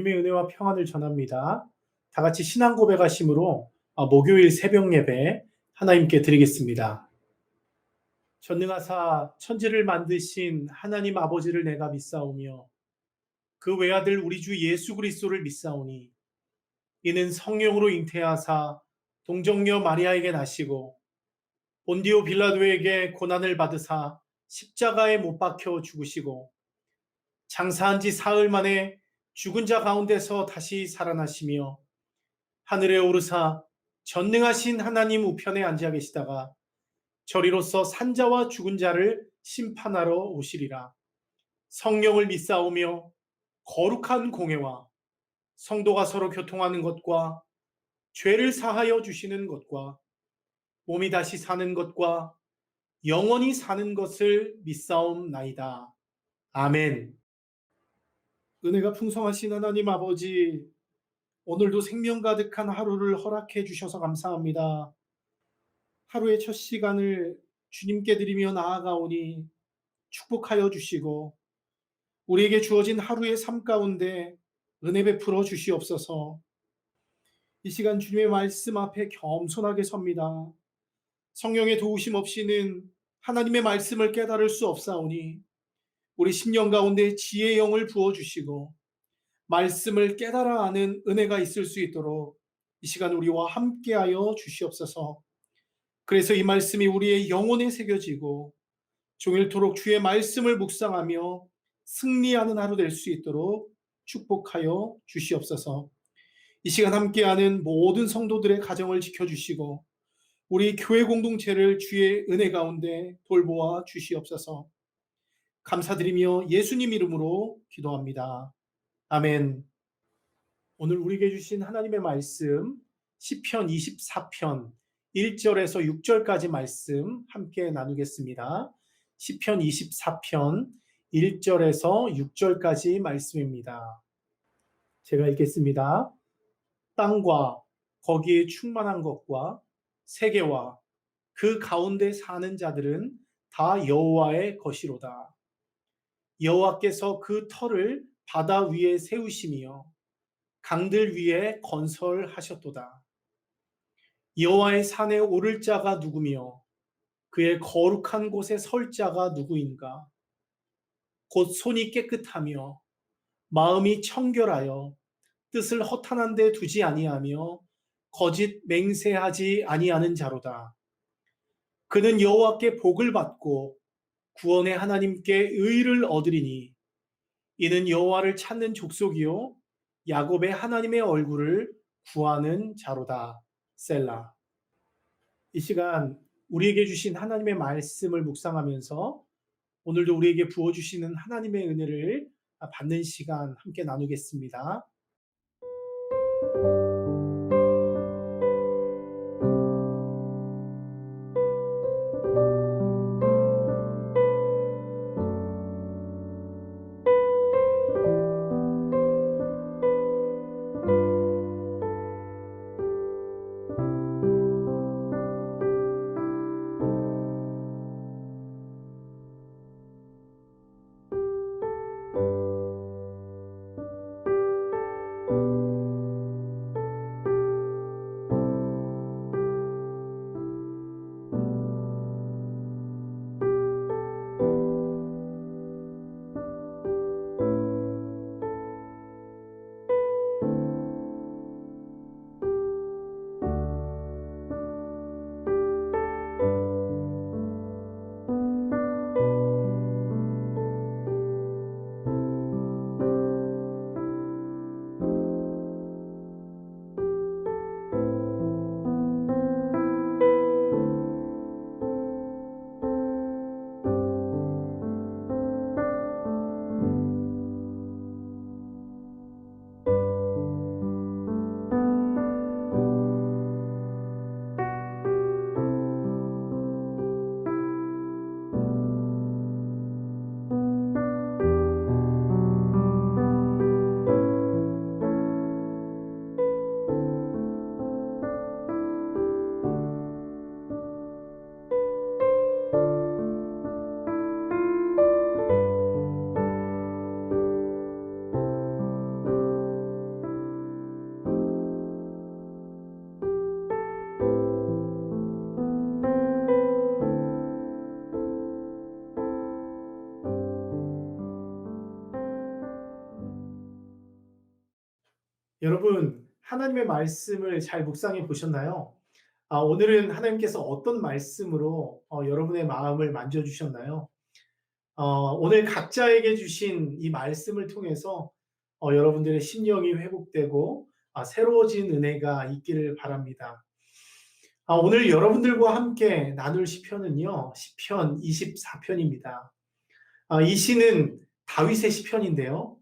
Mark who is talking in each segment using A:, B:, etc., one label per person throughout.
A: 주님의 은혜와 평안을 전합니다. 다 같이 신앙 고백하심으로 목요일 새벽 예배 하나님께 드리겠습니다. 전능하사 천지를 만드신 하나님 아버지를 내가 믿사오며 그 외아들 우리 주 예수 그리스도를 믿사오니 이는 성령으로 잉태하사 동정녀 마리아에게 나시고 본디오 빌라도에게 고난을 받으사 십자가에 못 박혀 죽으시고 장사한 지 사흘 만에 죽은 자 가운데서 다시 살아나시며 하늘에 오르사 전능하신 하나님 우편에 앉아 계시다가 저리로서 산자와 죽은 자를 심판하러 오시리라. 성령을 믿사오며 거룩한 공회와 성도가 서로 교통하는 것과 죄를 사하여 주시는 것과 몸이 다시 사는 것과 영원히 사는 것을 믿사옵나이다. 아멘. 은혜가 풍성하신 하나님 아버지, 오늘도 생명 가득한 하루를 허락해 주셔서 감사합니다. 하루의 첫 시간을 주님께 드리며 나아가오니 축복하여 주시고 우리에게 주어진 하루의 삶 가운데 은혜 베풀어 주시옵소서. 이 시간 주님의 말씀 앞에 겸손하게 섭니다. 성령의 도우심 없이는 하나님의 말씀을 깨달을 수 없사오니 우리 심령 가운데 지혜의 영을 부어주시고 말씀을 깨달아 아는 은혜가 있을 수 있도록 이 시간 우리와 함께하여 주시옵소서. 그래서 이 말씀이 우리의 영혼에 새겨지고 종일토록 주의 말씀을 묵상하며 승리하는 하루 될 수 있도록 축복하여 주시옵소서. 이 시간 함께하는 모든 성도들의 가정을 지켜주시고 우리 교회 공동체를 주의 은혜 가운데 돌보아 주시옵소서. 감사드리며 예수님 이름으로 기도합니다. 아멘. 오늘 우리에게 주신 하나님의 말씀 시편 24편 1절에서 6절까지 말씀 함께 나누겠습니다. 시편 24편 1절에서 6절까지 말씀입니다. 제가 읽겠습니다. 땅과 거기에 충만한 것과 세계와 그 가운데 사는 자들은 다 여호와의 것이로다. 여호와께서 그 터를 바다 위에 세우시며 강들 위에 건설하셨도다. 여호와의 산에 오를 자가 누구며 그의 거룩한 곳에 설 자가 누구인가? 곧 손이 깨끗하며 마음이 청결하여 뜻을 허탄한 데 두지 아니하며 거짓 맹세하지 아니하는 자로다. 그는 여호와께 복을 받고 구원의 하나님께 의를 얻으리니 이는 여호와를 찾는 족속이요 야곱의 하나님의 얼굴을 구하는 자로다. 셀라. 이 시간 우리에게 주신 하나님의 말씀을 묵상하면서 오늘도 우리에게 부어주시는 하나님의 은혜를 받는 시간 함께 나누겠습니다. 여러분, 하나님의 말씀을 잘 묵상해 보셨나요? 오늘은 하나님께서 어떤 말씀으로 여러분의 마음을 만져주셨나요? 오늘 각자에게 주신 이 말씀을 통해서 여러분들의 심령이 회복되고 새로워진 은혜가 있기를 바랍니다. 오늘 여러분들과 함께 나눌 시편은요, 시편 24편입니다. 이 시는 다윗의 시편인데요.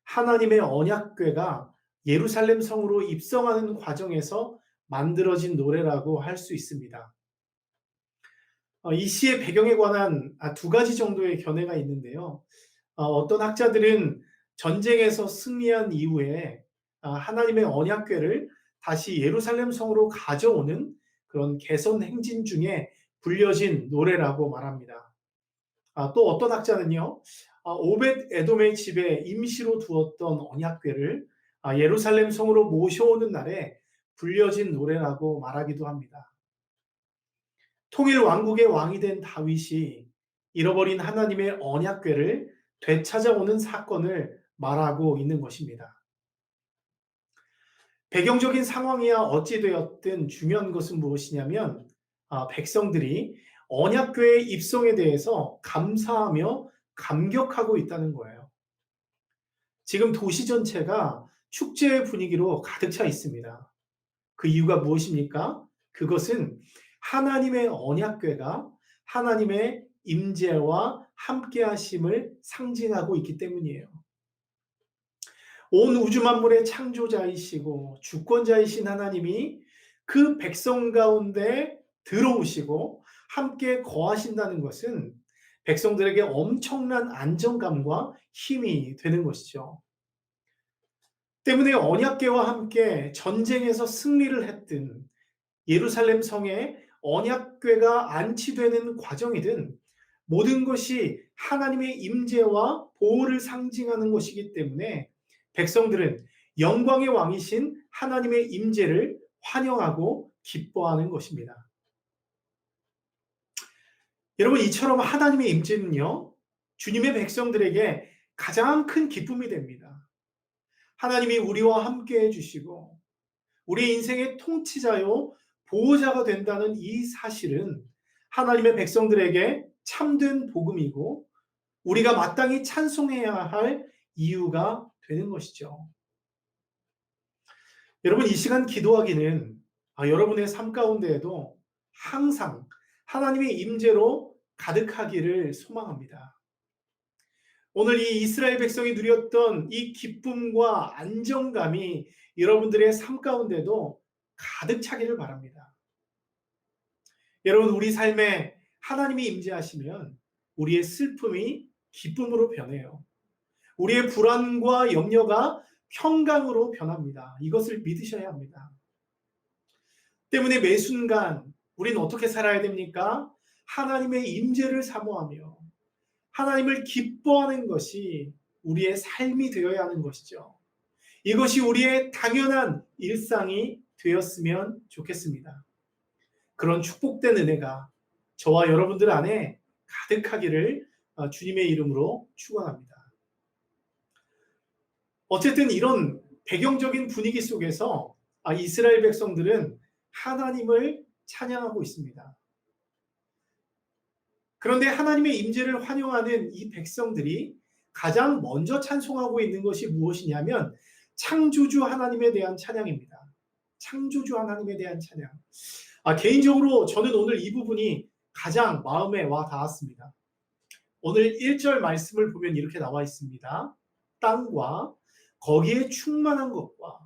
A: 하나님의 언약궤가 예루살렘 성으로 입성하는 과정에서 만들어진 노래라고 할 수 있습니다. 이 시의 배경에 관한 두 가지 정도의 견해가 있는데요. 어떤 학자들은 전쟁에서 승리한 이후에 하나님의 언약궤를 다시 예루살렘 성으로 가져오는 그런 개선 행진 중에 불려진 노래라고 말합니다. 또 어떤 학자는요, 오벳 에돔의 집에 임시로 두었던 언약궤를 예루살렘 성으로 모셔오는 날에 불려진 노래라고 말하기도 합니다. 통일 왕국의 왕이 된 다윗이 잃어버린 하나님의 언약궤를 되찾아오는 사건을 말하고 있는 것입니다. 배경적인 상황이야 어찌 되었든 중요한 것은 무엇이냐면 백성들이 언약궤의 입성에 대해서 감사하며 감격하고 있다는 거예요. 지금 도시 전체가 축제의 분위기로 가득 차 있습니다. 그 이유가 무엇입니까? 그것은 하나님의 언약궤가 하나님의 임재와 함께하심을 상징하고 있기 때문이에요. 온 우주 만물의 창조자이시고 주권자이신 하나님이 그 백성 가운데 들어오시고 함께 거하신다는 것은 백성들에게 엄청난 안정감과 힘이 되는 것이죠. 때문에 언약궤와 함께 전쟁에서 승리를 했든 예루살렘 성에 언약궤가 안치되는 과정이든 모든 것이 하나님의 임재와 보호를 상징하는 것이기 때문에 백성들은 영광의 왕이신 하나님의 임재를 환영하고 기뻐하는 것입니다. 여러분, 이처럼 하나님의 임재는요, 주님의 백성들에게 가장 큰 기쁨이 됩니다. 하나님이 우리와 함께 해주시고 우리 인생의 통치자요 보호자가 된다는 이 사실은 하나님의 백성들에게 참된 복음이고 우리가 마땅히 찬송해야 할 이유가 되는 것이죠. 여러분, 이 시간 기도하기는 여러분의 삶 가운데에도 항상 하나님의 임재로 가득하기를 소망합니다. 오늘 이 이스라엘 백성이 누렸던 이 기쁨과 안정감이 여러분들의 삶 가운데도 가득 차기를 바랍니다. 여러분, 우리 삶에 하나님이 임재하시면 우리의 슬픔이 기쁨으로 변해요. 우리의 불안과 염려가 평강으로 변합니다. 이것을 믿으셔야 합니다. 때문에 매 순간 우리는 어떻게 살아야 됩니까? 하나님의 임재를 사모하며 하나님을 기뻐하는 것이 우리의 삶이 되어야 하는 것이죠. 이것이 우리의 당연한 일상이 되었으면 좋겠습니다. 그런 축복된 은혜가 저와 여러분들 안에 가득하기를 주님의 이름으로 축원합니다. 어쨌든 이런 배경적인 분위기 속에서 이스라엘 백성들은 하나님을 찬양하고 있습니다. 그런데 하나님의 임재를 환영하는 이 백성들이 가장 먼저 찬송하고 있는 것이 무엇이냐면 창조주 하나님에 대한 찬양입니다. 창조주 하나님에 대한 찬양. 개인적으로 저는 오늘 이 부분이 가장 마음에 와 닿았습니다. 오늘 1절 말씀을 보면 이렇게 나와 있습니다. 땅과 거기에 충만한 것과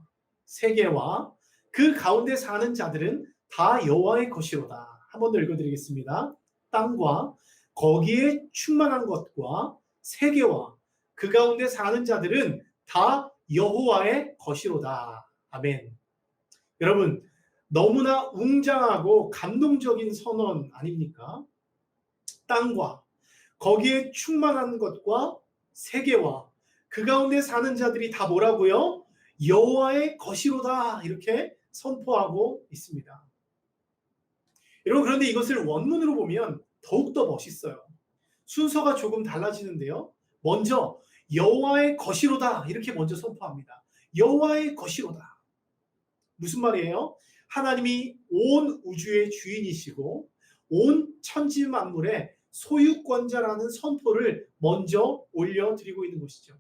A: 세계와 그 가운데 사는 자들은 다 여호와의 것이로다. 한 번 더 읽어드리겠습니다. 땅과 거기에 충만한 것과 세계와 그 가운데 사는 자들은 다 여호와의 것이로다. 아멘. 여러분, 너무나 웅장하고 감동적인 선언 아닙니까? 땅과 거기에 충만한 것과 세계와 그 가운데 사는 자들이 다 뭐라고요? 여호와의 것이로다. 이렇게 선포하고 있습니다. 여러분, 그런데 이것을 원문으로 보면 더욱더 멋있어요. 순서가 조금 달라지는데요. 먼저 여호와의 것이로다 이렇게 먼저 선포합니다. 여호와의 것이로다. 무슨 말이에요? 하나님이 온 우주의 주인이시고 온 천지 만물의 소유권자라는 선포를 먼저 올려드리고 있는 것이죠.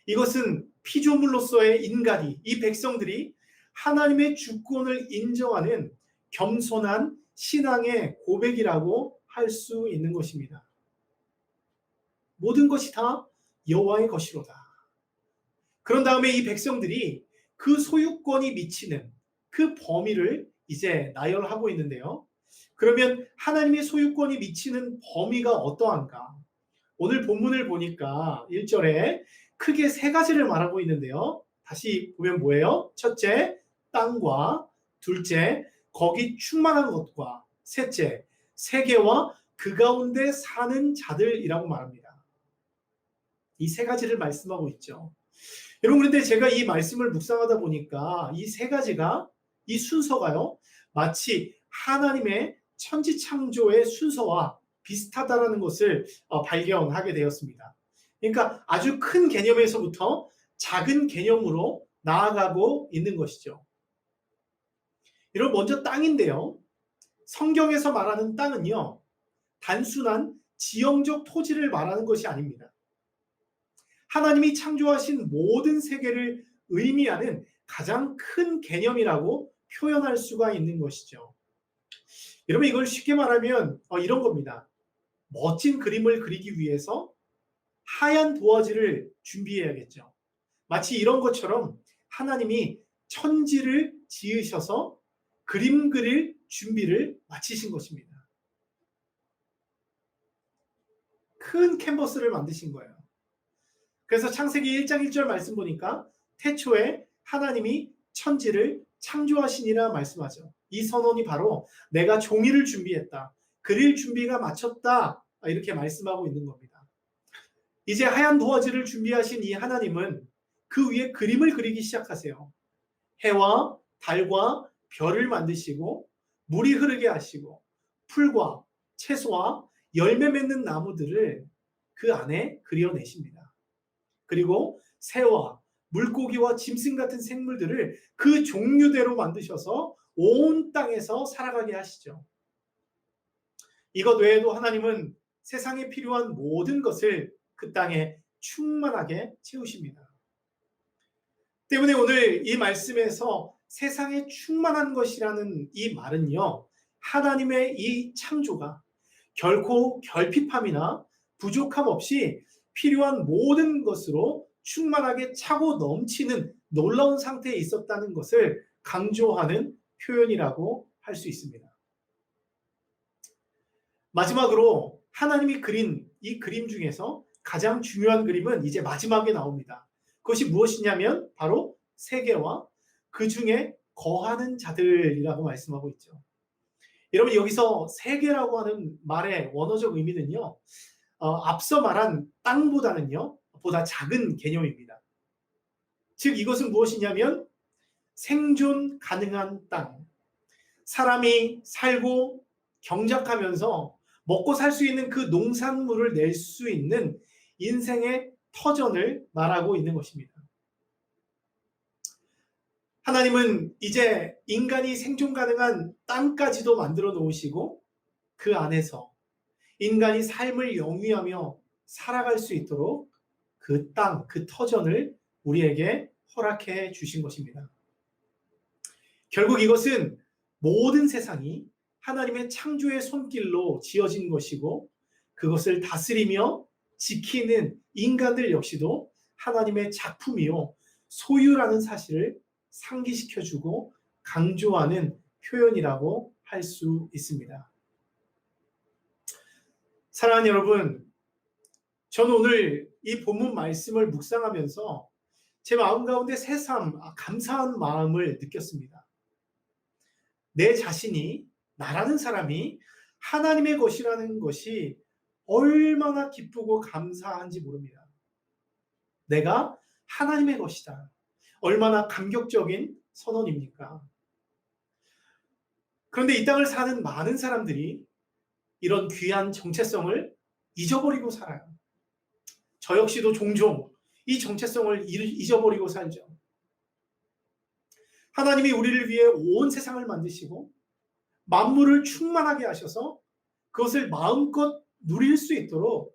A: 이것은 피조물로서의 인간이, 이 백성들이 하나님의 주권을 인정하는 겸손한 신앙의 고백이라고 할 수 있는 것입니다. 모든 것이 다 여호와의 것이로다. 그런 다음에 이 백성들이 그 소유권이 미치는 그 범위를 이제 나열하고 있는데요. 그러면 하나님의 소유권이 미치는 범위가 어떠한가? 오늘 본문을 보니까 1절에 크게 세 가지를 말하고 있는데요. 다시 보면 뭐예요? 첫째, 땅과 둘째, 거기 충만한 것과 셋째, 세계와 그 가운데 사는 자들이라고 말합니다. 이 세 가지를 말씀하고 있죠. 여러분, 그런데 제가 이 말씀을 묵상하다 보니까 이 세 가지가, 이 순서가요, 마치 하나님의 천지창조의 순서와 비슷하다는 것을 발견하게 되었습니다. 그러니까 아주 큰 개념에서부터 작은 개념으로 나아가고 있는 것이죠. 여러분, 먼저 땅인데요. 성경에서 말하는 땅은요, 단순한 지형적 토지를 말하는 것이 아닙니다. 하나님이 창조하신 모든 세계를 의미하는 가장 큰 개념이라고 표현할 수가 있는 것이죠. 여러분, 이걸 쉽게 말하면 이런 겁니다. 멋진 그림을 그리기 위해서 하얀 도화지를 준비해야겠죠. 마치 이런 것처럼 하나님이 천지를 지으셔서 그림 그릴 준비를 마치신 것입니다. 큰 캔버스를 만드신 거예요. 그래서 창세기 1장 1절 말씀 보니까 태초에 하나님이 천지를 창조하시니라 말씀하죠. 이 선언이 바로 내가 종이를 준비했다, 그릴 준비가 마쳤다, 이렇게 말씀하고 있는 겁니다. 이제 하얀 도화지를 준비하신 이 하나님은 그 위에 그림을 그리기 시작하세요. 해와 달과 별을 만드시고 물이 흐르게 하시고 풀과 채소와 열매 맺는 나무들을 그 안에 그려내십니다. 그리고 새와 물고기와 짐승 같은 생물들을 그 종류대로 만드셔서 온 땅에서 살아가게 하시죠. 이것 외에도 하나님은 세상에 필요한 모든 것을 그 땅에 충만하게 채우십니다. 때문에 오늘 이 말씀에서 세상에 충만한 것이라는 이 말은요, 하나님의 이 창조가 결코 결핍함이나 부족함 없이 필요한 모든 것으로 충만하게 차고 넘치는 놀라운 상태에 있었다는 것을 강조하는 표현이라고 할 수 있습니다. 마지막으로 하나님이 그린 이 그림 중에서 가장 중요한 그림은 이제 마지막에 나옵니다. 그것이 무엇이냐면 바로 세계와 그 중에 거하는 자들이라고 말씀하고 있죠. 여러분, 여기서 세계라고 하는 말의 원어적 의미는요, 앞서 말한 땅보다는요, 보다 작은 개념입니다. 즉, 이것은 무엇이냐면 생존 가능한 땅, 사람이 살고 경작하면서 먹고 살 수 있는 그 농산물을 낼 수 있는 인생의 터전을 말하고 있는 것입니다. 하나님은 이제 인간이 생존 가능한 땅까지도 만들어 놓으시고 그 안에서 인간이 삶을 영위하며 살아갈 수 있도록 그 땅, 그 터전을 우리에게 허락해 주신 것입니다. 결국 이것은 모든 세상이 하나님의 창조의 손길로 지어진 것이고 그것을 다스리며 지키는 인간들 역시도 하나님의 작품이요, 소유라는 사실을 상기시켜주고 강조하는 표현이라고 할 수 있습니다. 사랑하는 여러분, 저는 오늘 이 본문 말씀을 묵상하면서 제 마음 가운데 새삼 감사한 마음을 느꼈습니다. 내 자신이, 나라는 사람이 하나님의 것이라는 것이 얼마나 기쁘고 감사한지 모릅니다. 내가 하나님의 것이다. 얼마나 감격적인 선언입니까? 그런데 이 땅을 사는 많은 사람들이 이런 귀한 정체성을 잊어버리고 살아요. 저 역시도 종종 이 정체성을 잊어버리고 살죠. 하나님이 우리를 위해 온 세상을 만드시고 만물을 충만하게 하셔서 그것을 마음껏 누릴 수 있도록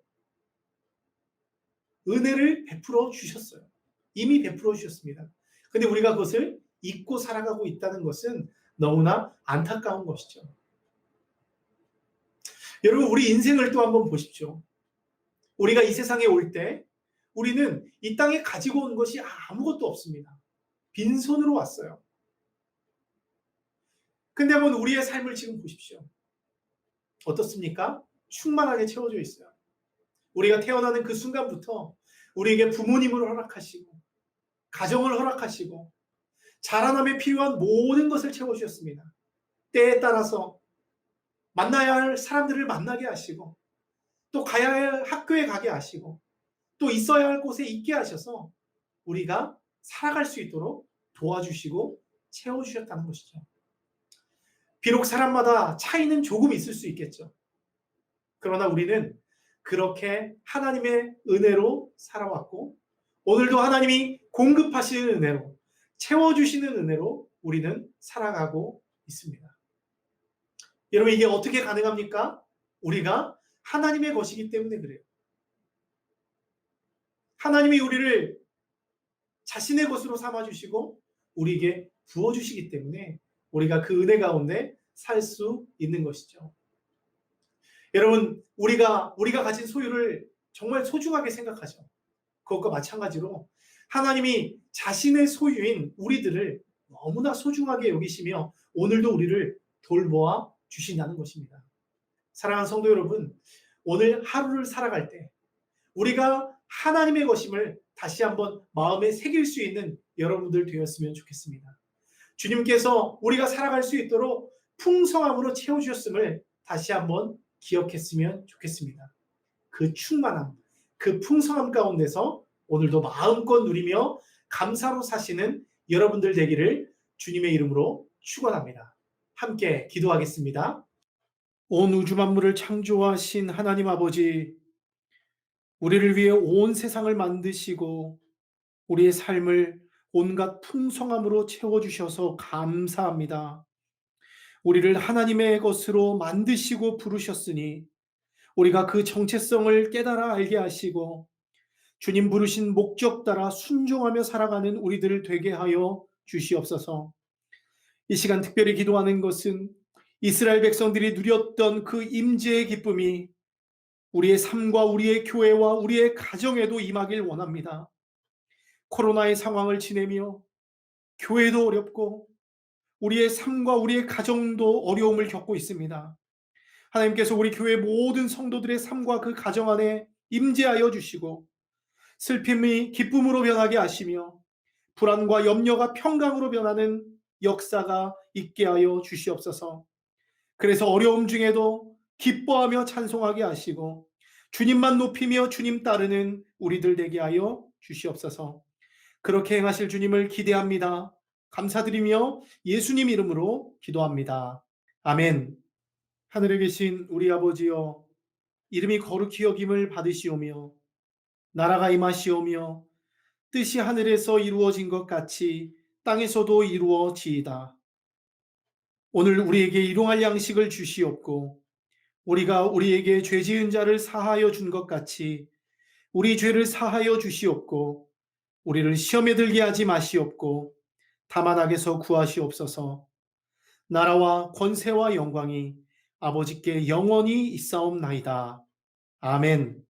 A: 은혜를 베풀어 주셨어요. 이미 베풀어 주셨습니다. 근데 우리가 그것을 잊고 살아가고 있다는 것은 너무나 안타까운 것이죠. 여러분, 우리 인생을 또 한번 보십시오. 우리가 이 세상에 올 때 우리는 이 땅에 가지고 온 것이 아무것도 없습니다. 빈손으로 왔어요. 근데 한번 우리의 삶을 지금 보십시오. 어떻습니까? 충만하게 채워져 있어요. 우리가 태어나는 그 순간부터 우리에게 부모님을 허락하시고 가정을 허락하시고 자라남에 필요한 모든 것을 채워주셨습니다. 때에 따라서 만나야 할 사람들을 만나게 하시고 또 가야 할 학교에 가게 하시고 또 있어야 할 곳에 있게 하셔서 우리가 살아갈 수 있도록 도와주시고 채워주셨다는 것이죠. 비록 사람마다 차이는 조금 있을 수 있겠죠. 그러나 우리는 그렇게 하나님의 은혜로 살아왔고 오늘도 하나님이 공급하시는 은혜로 채워주시는 은혜로 우리는 살아가고 있습니다. 여러분, 이게 어떻게 가능합니까? 우리가 하나님의 것이기 때문에 그래요. 하나님이 우리를 자신의 것으로 삼아주시고 우리에게 부어주시기 때문에 우리가 그 은혜 가운데 살 수 있는 것이죠. 여러분, 우리가 가진 소유를 정말 소중하게 생각하죠. 그것과 마찬가지로 하나님이 자신의 소유인 우리들을 너무나 소중하게 여기시며 오늘도 우리를 돌보아 주신다는 것입니다. 사랑하는 성도 여러분, 오늘 하루를 살아갈 때 우리가 하나님의 것임을 다시 한번 마음에 새길 수 있는 여러분들 되었으면 좋겠습니다. 주님께서 우리가 살아갈 수 있도록 풍성함으로 채워주셨음을 다시 한번 기억했으면 좋겠습니다. 그 충만함, 그 풍성함 가운데서 오늘도 마음껏 누리며 감사로 사시는 여러분들 되기를 주님의 이름으로 축원합니다. 함께 기도하겠습니다. 온 우주 만물을 창조하신 하나님 아버지, 우리를 위해 온 세상을 만드시고 우리의 삶을 온갖 풍성함으로 채워주셔서 감사합니다. 우리를 하나님의 것으로 만드시고 부르셨으니 우리가 그 정체성을 깨달아 알게 하시고 주님 부르신 목적 따라 순종하며 살아가는 우리들을 되게 하여 주시옵소서. 이 시간 특별히 기도하는 것은 이스라엘 백성들이 누렸던 그 임재의 기쁨이 우리의 삶과 우리의 교회와 우리의 가정에도 임하길 원합니다. 코로나의 상황을 지내며 교회도 어렵고 우리의 삶과 우리의 가정도 어려움을 겪고 있습니다. 하나님께서 우리 교회 모든 성도들의 삶과 그 가정 안에 임재하여 주시고 슬픔이 기쁨으로 변하게 하시며 불안과 염려가 평강으로 변하는 역사가 있게 하여 주시옵소서. 그래서 어려움 중에도 기뻐하며 찬송하게 하시고 주님만 높이며 주님 따르는 우리들 되게 하여 주시옵소서. 그렇게 행하실 주님을 기대합니다. 감사드리며 예수님 이름으로 기도합니다. 아멘. 하늘에 계신 우리 아버지여, 이름이 거룩히 여김을 받으시오며 나라가 임하시오며 뜻이 하늘에서 이루어진 것 같이 땅에서도 이루어지이다. 오늘 우리에게 일용할 양식을 주시옵고 우리가 우리에게 죄 지은 자를 사하여 준 것 같이 우리 죄를 사하여 주시옵고 우리를 시험에 들게 하지 마시옵고 다만 악에서 구하시옵소서. 나라와 권세와 영광이 아버지께 영원히 있사옵나이다. 아멘.